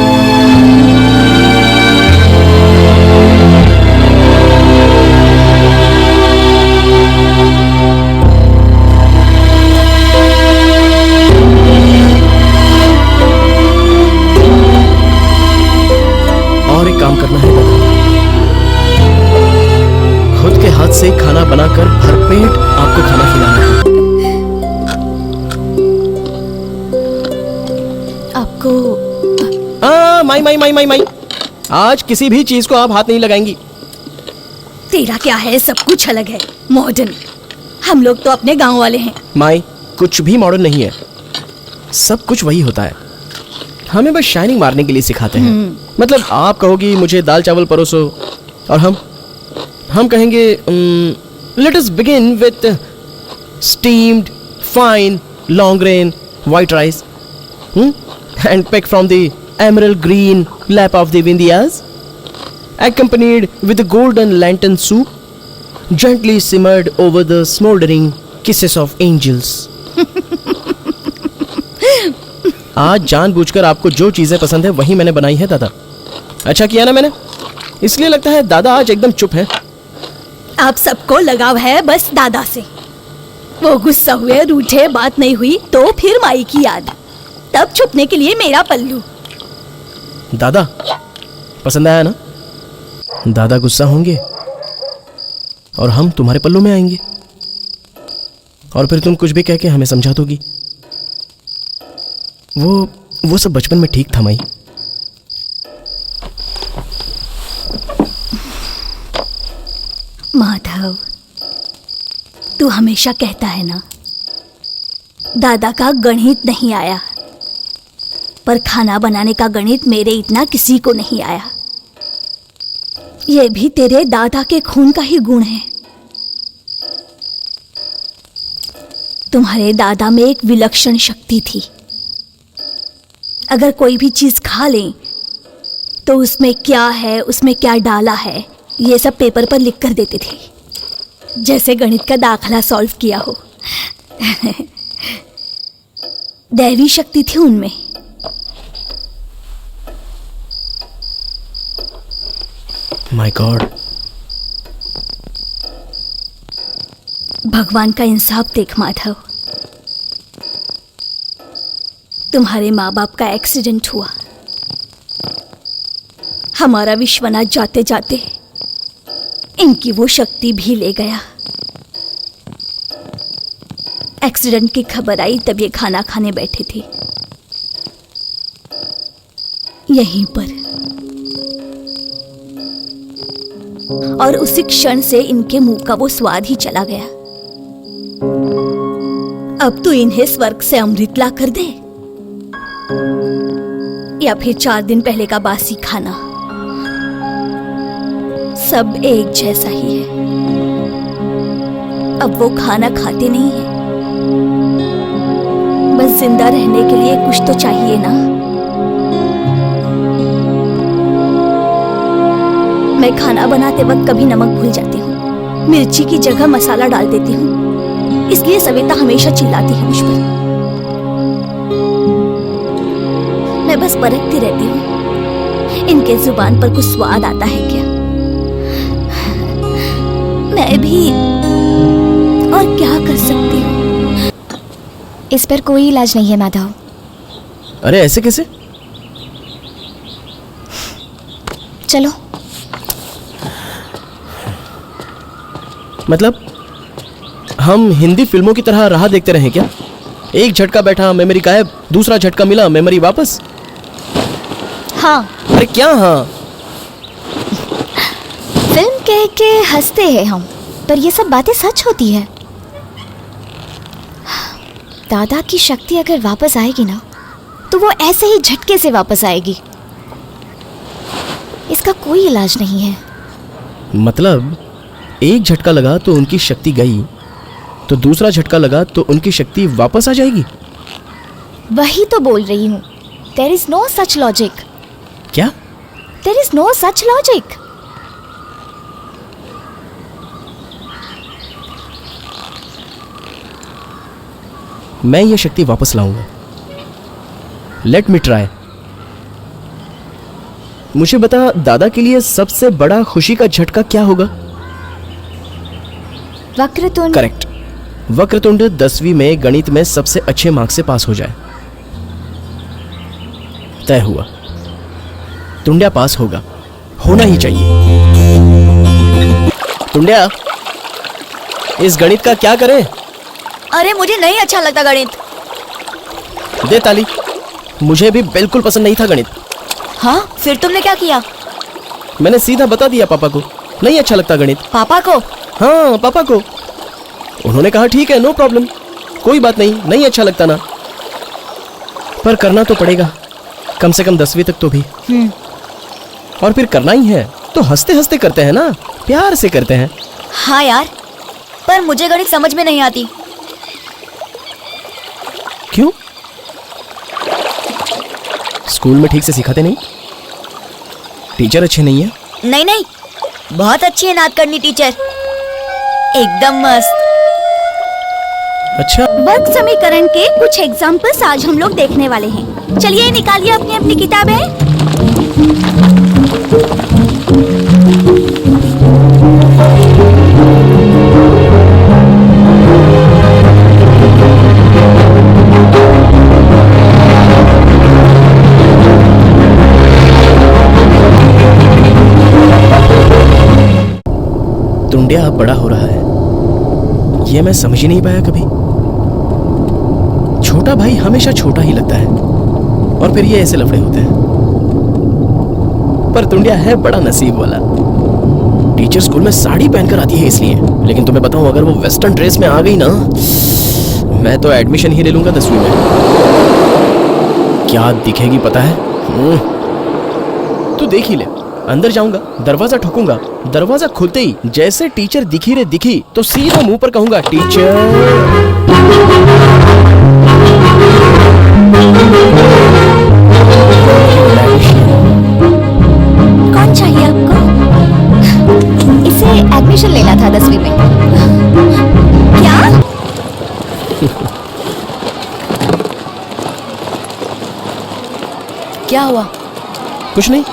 और एक काम करना है दादा, खुद के हाथ से खाना बनाकर भरपेट आपको खाना खिलाना है। आपको माई माई माई माई माई, आज किसी भी चीज को आप हाथ नहीं लगाएंगी। तेरा क्या है, सब कुछ अलग है, मॉडर्न। हम लोग तो अपने गांव वाले हैं। माई, कुछ भी मॉडर्न नहीं है, सब कुछ वही होता है। हमें बस शाइनिंग मारने के लिए सिखाते हैं। मतलब आप कहोगी मुझे दाल चावल परोसो, और हम कहेंगे let us begin with steamed fine long grain white rice and pick from the emerald green lap of the Vindhyas, accompanied with a golden lantern soup, gently simmered over the smoldering kisses of angels. आज जानबूझकर आपको जो चीजें पसंद है वही मैंने बनाई है दादा। अच्छा किया ना मैंने, इसलिए लगता है दादा आज एकदम चुप है। आप सबको लगाव है बस दादा से। वो गुस्सा हुए, रूठे, बात नहीं हुई तो फिर माई की याद, तब छुपने के लिए मेरा पल्लू। दादा, पसंद आया ना? दादा गुस्सा होंगे और हम तुम्हारे पल्लों में आएंगे और फिर तुम कुछ भी कह के हमें समझा दोगी। वो सब बचपन में ठीक था माई। माधव, तू हमेशा कहता है ना, दादा का गणित नहीं आया, पर खाना बनाने का गणित मेरे इतना किसी को नहीं आया। यह भी तेरे दादा के खून का ही गुण है। तुम्हारे दादा में एक विलक्षण शक्ति थी। अगर कोई भी चीज खा लें तो उसमें क्या है, उसमें क्या डाला है, ये सब पेपर पर लिख कर देते थे, जैसे गणित का दाखला सॉल्व किया हो। दैवी शक्ति थी उनमें। My God. भगवान का इंसाफ देख माधव, तुम्हारे माँ बाप का एक्सीडेंट हुआ। हमारा विश्वनाथ जाते जाते इनकी वो शक्ति भी ले गया। एक्सीडेंट की खबर आई तब ये खाना खाने बैठे थे यहीं पर, और उसी क्षण से इनके मुंह का वो स्वाद ही चला गया। अब तू इन्हें स्वर्ग से अमृत ला कर दे, या फिर 4 दिन पहले का बासी खाना, सब एक जैसा ही है। अब वो खाना खाते नहीं है, बस जिंदा रहने के लिए कुछ तो चाहिए ना। मैं खाना बनाते वक्त कभी नमक भूल जाती हूँ, मिर्ची की जगह मसाला डाल देती हूँ, इसलिए सविता हमेशा चिल्लाती है मुझ पर। मैं बस परखती रहती हूँ, इनके जुबान पर कुछ स्वाद आता है क्या। मैं भी और क्या कर सकती हूँ। इस पर कोई इलाज नहीं है माधव। अरे ऐसे कैसे? चलो। मतलब हम हिंदी फिल्मों की तरह राह देखते रहे क्या? एक झटका बैठा मेमोरी गायब, दूसरा झटका मिला मेमोरी वापस। हाँ। अरे क्या हाँ? फिल्म कह के हंसते हैं हम, पर ये सब बातें सच होती है। दादा की शक्ति अगर वापस आएगी ना, तो वो ऐसे ही झटके से वापस आएगी। इसका कोई इलाज नहीं है। मतलब एक झटका लगा तो उनकी शक्ति गई, तो दूसरा झटका लगा तो उनकी शक्ति वापस आ जाएगी। वही तो बोल रही हूँ। There is no such logic. क्या? There is no such logic. मैं ये शक्ति वापस लाऊंगा। Let me try. मुझे बता, दादा के लिए सबसे बड़ा खुशी का झटका क्या होगा? वक्रतुंड। करेक्ट। वक्रतुंड 10वीं में गणित में सबसे अच्छे मार्क्स से पास हो जाए। तय हुआ, टुंड्या पास होगा, होना ही चाहिए। टुंड्या, इस गणित का क्या करें? अरे मुझे नहीं अच्छा लगता गणित। दे ताली। मुझे भी बिल्कुल पसंद नहीं था गणित। हाँ, फिर तुमने क्या किया? मैंने सीधा बता दिया पापा को, नहीं अच्छा लगता गणित। पापा को? हाँ, पापा को। उन्होंने कहा ठीक है, नो प्रॉब्लम, कोई बात नहीं, नहीं अच्छा लगता ना, पर करना तो पड़ेगा, कम से कम 10वीं तक तो भी। और फिर करना ही है तो हंसते हंसते करते हैं ना, प्यार से करते हैं। हाँ यार, पर मुझे गणित समझ में नहीं आती। क्यों? स्कूल में ठीक से सिखाते नहीं? टीचर अच्छे नहीं है? नहीं नहीं, बहुत अच्छी है नाद करनी टीचर, एकदम मस्त। अच्छा। वर्ग समीकरण के कुछ एग्जाम्पल्स आज हम लोग देखने वाले हैं। चलिए निकालिए अपनी अपनी किताबें। टुंडिया अब बड़ा हो रहा है, ये मैं समझ ही नहीं पाया कभी। छोटा भाई हमेशा छोटा ही लगता है और फिर ये ऐसे लफड़े होते हैं। पर टुंडिया है बड़ा नसीब वाला। टीचर स्कूल में साड़ी पहनकर आती है इसलिए, लेकिन तुम्हें बताऊं अगर वो वेस्टर्न ड्रेस में आ गई ना, मैं तो एडमिशन ही ले लूंगा 10वीं में। क्या दिखेगी पता है? तू देख ही ले। अंदर जाऊंगा, दरवाजा ठोकूंगा, दरवाजा खुलते ही जैसे टीचर दिखी रे दिखी तो सीधा मुंह पर कहूंगा टीचर। कौन चाहिए आपको? इसे एडमिशन लेना था 10वीं में। क्या? क्या हुआ? कुछ नहीं।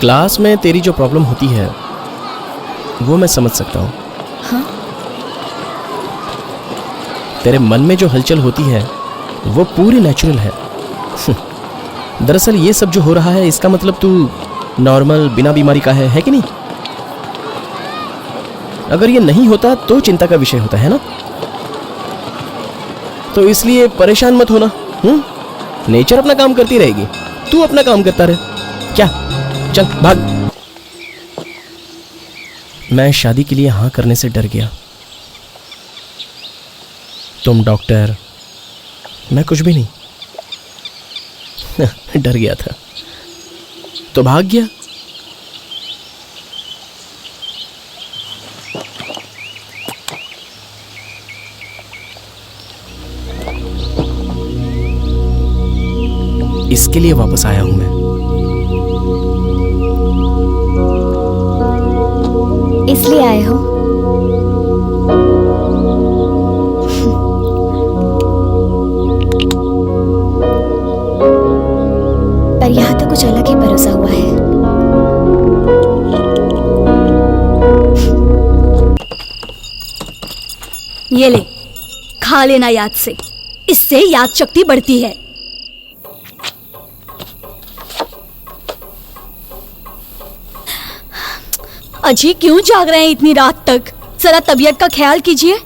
क्लास में तेरी जो प्रॉब्लम होती है वो मैं समझ सकता हूँ। हाँ? तेरे मन में जो हलचल होती है वो पूरी नेचुरल है। दरअसल ये सब जो हो रहा है इसका मतलब तू नॉर्मल बिना बीमारी का है कि नहीं? अगर ये नहीं होता तो चिंता का विषय होता है ना। तो इसलिए परेशान मत होना। नेचर अपना काम करती रहेगी, तू अपना काम करता रहे। क्या? चल भाग। मैं शादी के लिए हाँ करने से डर गया। तुम डॉक्टर, मैं कुछ भी नहीं। डर गया था तो भाग गया। इसके लिए वापस आया हूं मैं। इसलिए आए हो? पर यहाँ तो कुछ अलग ही भरोसा हुआ है। ये ले, खा लेना याद से, इससे याद शक्ति बढ़ती है। अजी क्यों जाग रहे हैं इतनी रात तक? जरा तबीयत का ख्याल कीजिए।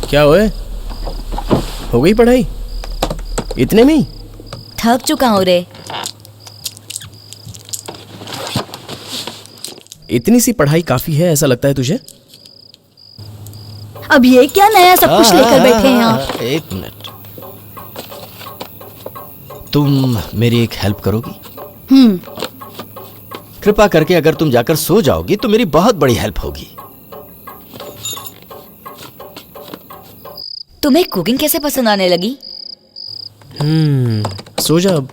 क्या हुए? हो गई पढ़ाई इतने में ही? थक चुका हूँ रे। इतनी सी पढ़ाई काफी है ऐसा लगता है तुझे? अब ये क्या नया सब कुछ लेकर बैठे हैं आप? एक मिनट, तुम मेरी एक हेल्प करोगी? कृपा करके अगर तुम जाकर सो जाओगी तो मेरी बहुत बड़ी हेल्प होगी। तुम्हें कुकिंग कैसे पसंद आने लगी? सो जा अब।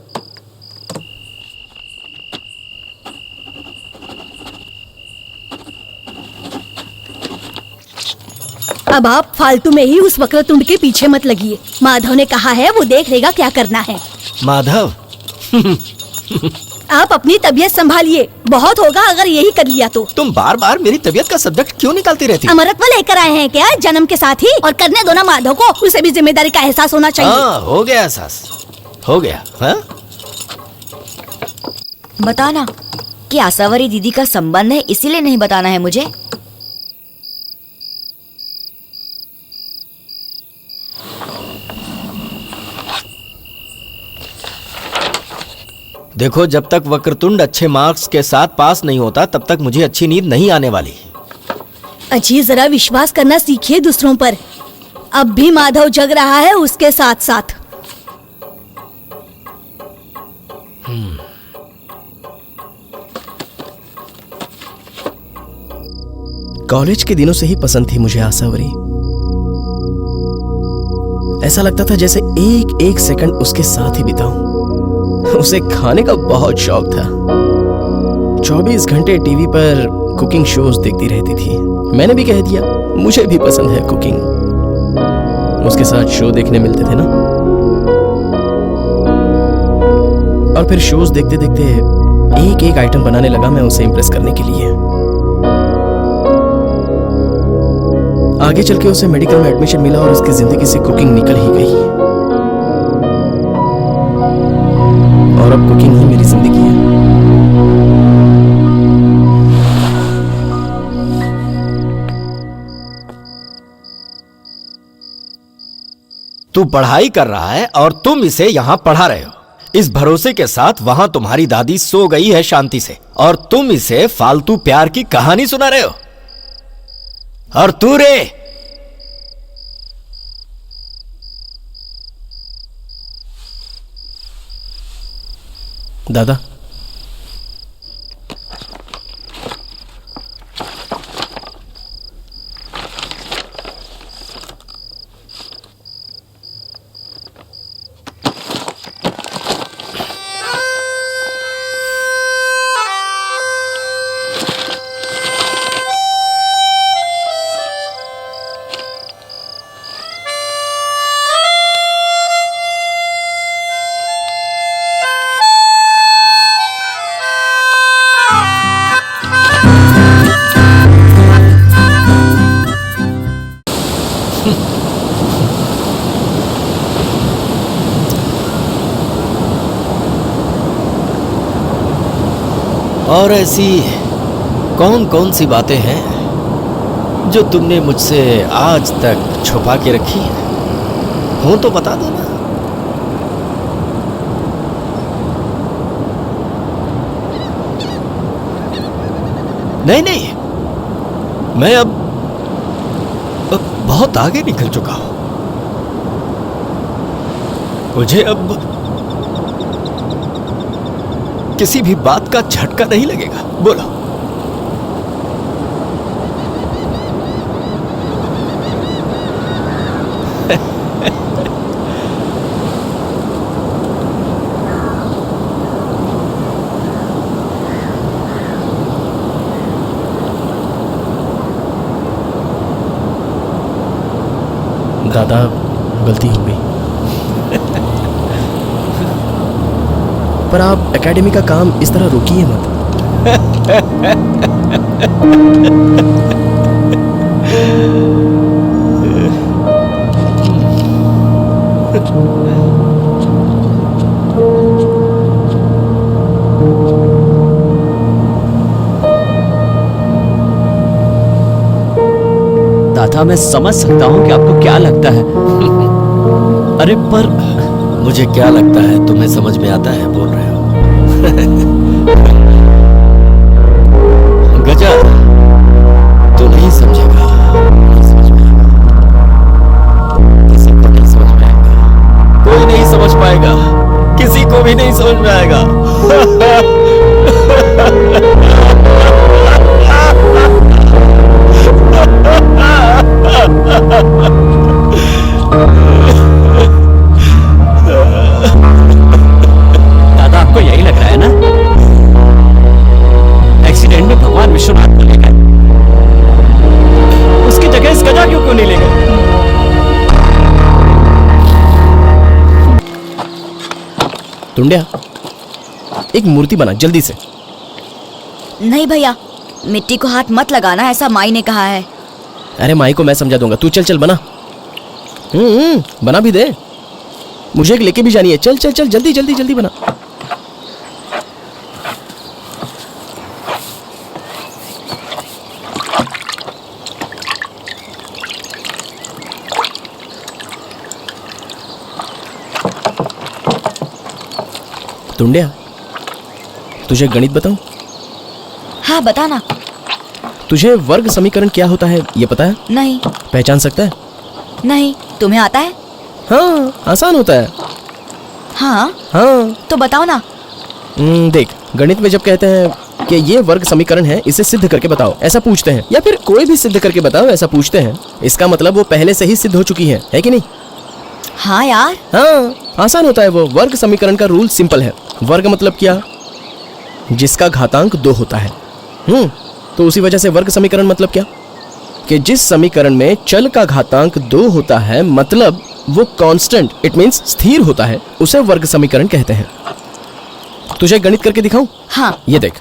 अब आप फालतू में ही उस वक्रतुंड के पीछे मत लगिए। माधव ने कहा है वो देख लेगा क्या करना है। माधव? आप अपनी तबीयत संभालिए, बहुत होगा अगर यही कर लिया तो। तुम बार बार मेरी तबीयत का सब्जेक्ट क्यों निकालती रहती? अमरत्व लेकर आए हैं क्या जन्म के साथ ही? और करने दो ना माधव को, उसे भी जिम्मेदारी का एहसास होना चाहिए। हाँ, हो गया एहसास, हो गया। हाँ? बताना कि आसावरी दीदी का संबंध है, इसीलिए नहीं बताना है मुझे? देखो, जब तक वक्रतुंड अच्छे मार्क्स के साथ पास नहीं होता तब तक मुझे अच्छी नींद नहीं आने वाली। अजी जरा विश्वास करना सीखिए दूसरों पर। अब भी माधव जग रहा है उसके साथ साथ। कॉलेज के दिनों से ही पसंद थी मुझे आसावरी। ऐसा लगता था जैसे एक एक सेकंड उसके साथ ही बिताऊं। उसे खाने का बहुत शौक था। 24 घंटे टीवी पर कुकिंग शोज देखती रहती थी। मैंने भी कह दिया मुझे भी पसंद है कुकिंग। उसके साथ शो देखने मिलते थे ना। और फिर शोज देखते देखते एक एक आइटम बनाने लगा मैं उसे इम्प्रेस करने के लिए। आगे चल के उसे मेडिकल में एडमिशन मिला और उसकी जिंदगी से कुकिंग निकल ही गई। और अब कुकिंग ही मेरी जिंदगी है। तू पढ़ाई कर रहा है और तुम इसे यहां पढ़ा रहे हो, इस भरोसे के साथ वहां तुम्हारी दादी सो गई है शांति से, और तुम इसे फालतू प्यार की कहानी सुना रहे हो। और तू रे, दादा, और ऐसी कौन कौन सी बातें हैं जो तुमने मुझसे आज तक छुपा के रखी है? हो तो बता देना। नहीं नहीं, मैं अब बहुत आगे निकल चुका हूं। मुझे अब किसी भी बात का झटका नहीं लगेगा। बोलो। दादा, गलती हो गई। पर आप एकेडमी का काम इस तरह रोकिए मत। दादा, मैं समझ सकता हूं कि आपको क्या लगता है। अरे पर मुझे क्या लगता है तुम्हें समझ में आता है, बोल रहे हो। गजा, तू नहीं समझेगा, नहीं समझ में आएगा, किसी को नहीं समझ में आएगा, कोई नहीं समझ पाएगा, किसी को भी नहीं समझ में आएगा। दादा, आपको यही लग रहा है ना? एक्सीडेंट में भगवान विश्वनाथ को ले गए, उसकी जगह इस गजा क्यों नहीं ले गए? टुंडिया, एक मूर्ति बना जल्दी से। नहीं भैया, मिट्टी को हाथ मत लगाना, ऐसा माई ने कहा है। अरे माई को मैं समझा दूंगा, तू चल चल बना। बना भी दे, मुझे एक लेके भी जानी है। चल चल चल, जल्दी जल्दी जल्दी बना। टुंडिया, तुझे गणित बताऊं? हाँ बताना। तुझे वर्ग समीकरण क्या होता है ये पता है? नहीं। पहचान सकता है? नहीं। तुम्हें आता है? हाँ, आसान होता है। हाँ हाँ तो बताओ ना। देख, गणित में जब कहते हैं कि ये वर्ग समीकरण है, इसे सिद्ध करके बताओ, ऐसा पूछते हैं, या फिर कोई भी सिद्ध करके बताओ ऐसा पूछते हैं, इसका मतलब वो पहले से ही सिद्ध हो चुकी है कि नहीं? हाँ यार। हाँ, आसान होता है वो। वर्ग समीकरण का रूल सिंपल है। वर्ग मतलब क्या? जिसका घातांक 2 होता है। तो उसी वजह से वर्ग समीकरण मतलब क्या? कि जिस समीकरण में चल का घातांक 2 होता है, मतलब वो कांस्टेंट, इट मींस स्थिर होता है, उसे वर्ग समीकरण कहते हैं। तुझे गणित करके दिखाऊं? हाँ। ये देख।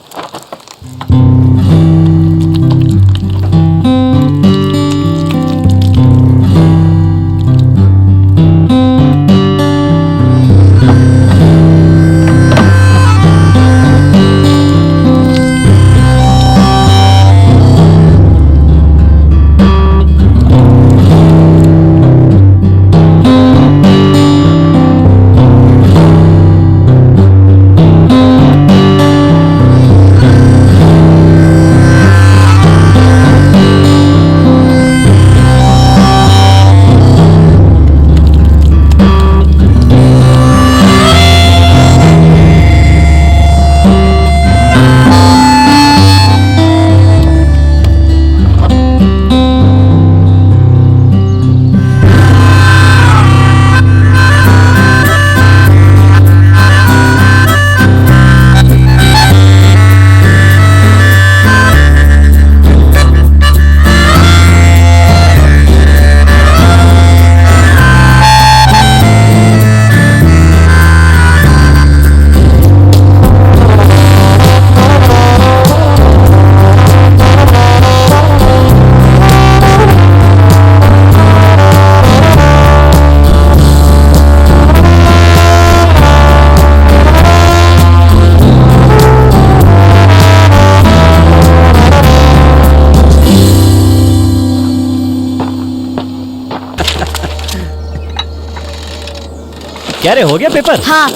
क्या रे, हो गया पेपर? हाँ,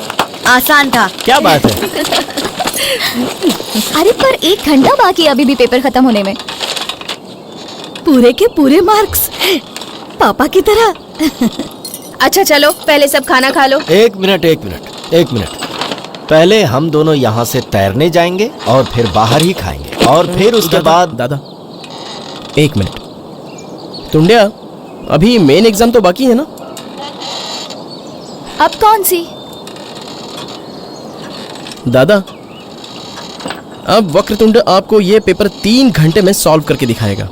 आसान था। क्या बात है? अरे पर 1 घंटा बाकी अभी भी पेपर खत्म होने में। पूरे के पूरे मार्क्स पापा की तरह। अच्छा चलो पहले सब खाना खा लो। एक मिनट। पहले हम दोनों यहाँ से तैरने जाएंगे और फिर बाहर ही खाएंगे और फिर उसके बाद। दादा 1 मिनट। टुंडिया, अभी मेन एग्जाम तो बाकी है ना? अब कौन सी? दादा, अब वक्रतुंड आपको ये पेपर 3 घंटे में सॉल्व करके दिखाएगा,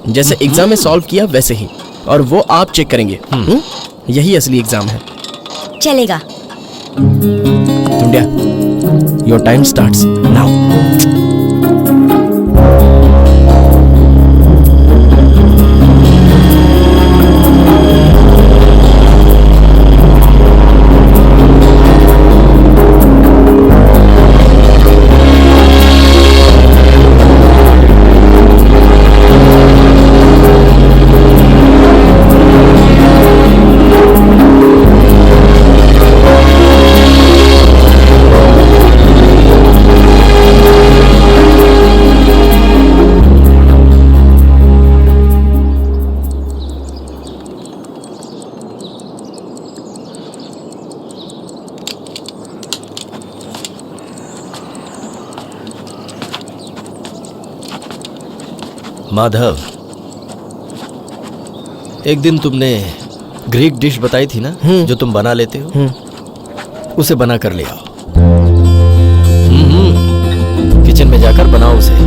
जैसे एग्जाम में सॉल्व किया वैसे ही, और वो आप चेक करेंगे। यही असली एग्जाम है। चलेगा। Tundiya, your time starts now. Madhav, एक दिन तुमने ग्रीक डिश बताई थी ना, जो तुम बना लेते हो, उसे बना कर ले आओ। किचन में जाकर बनाओ उसे।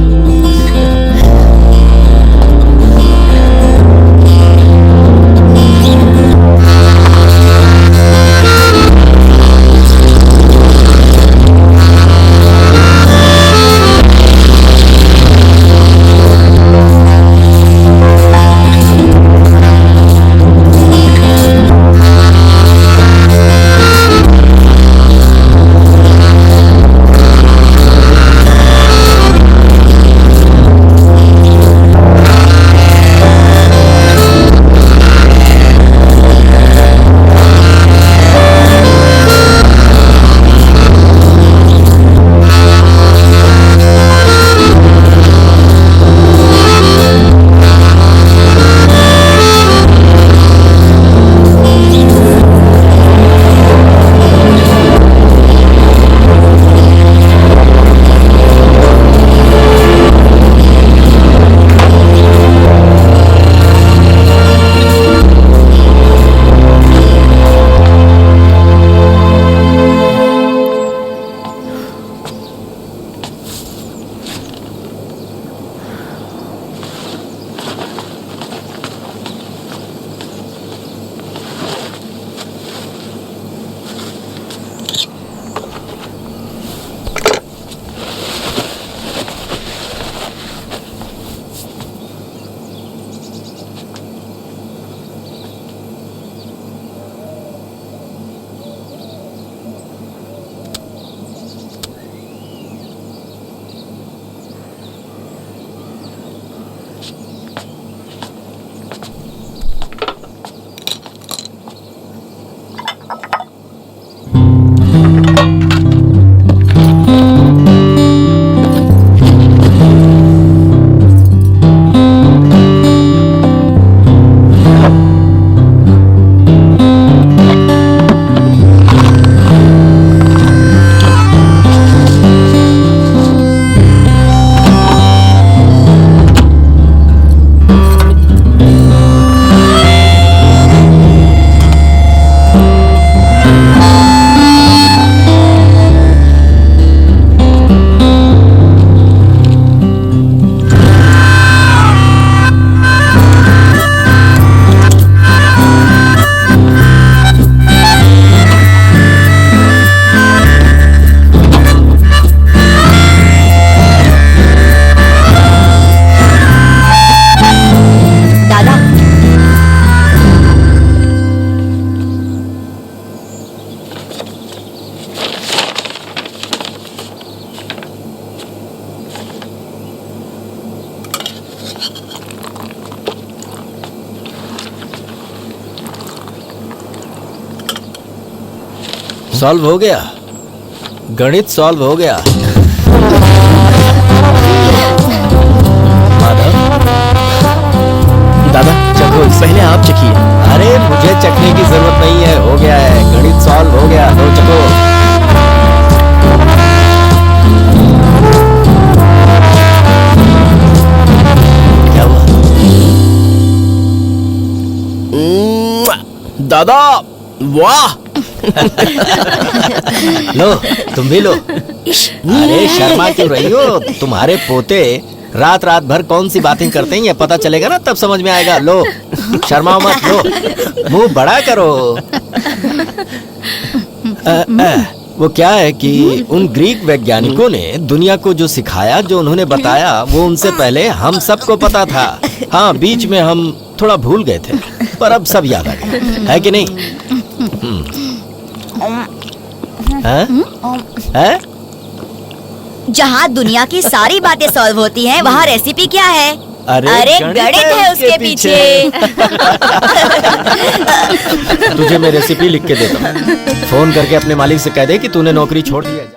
सॉल्व हो गया, गणित सॉल्व हो गया। माधव, दादा चखो, पहले आप चखिए। अरे मुझे चखने की जरूरत नहीं है, हो गया है, गणित सॉल्व हो गया। लो चखो। क्या हुआ? दादा वाह। लो तुम भी लो। अरे शर्मा क्यों रही हो? तुम्हारे पोते रात रात भर कौन सी बातें करते हैं ये पता चलेगा ना, तब समझ में आएगा। लो शर्माओ मत, लो मुंह बड़ा करो। वो क्या है कि उन ग्रीक वैज्ञानिकों ने दुनिया को जो सिखाया, जो उन्होंने बताया, वो उनसे पहले हम सबको पता था। हाँ, बीच में हम थोड़ा भूल गए थे, पर अब सब याद आ गया, है कि नहीं? है? जहाँ दुनिया की सारी बातें सॉल्व होती हैं, वहाँ रेसिपी क्या है? अरे गणित है उसके पीछे। तुझे मैं रेसिपी लिख के देता हूँ। फोन करके अपने मालिक से कह दे कि तूने नौकरी छोड़ दी है।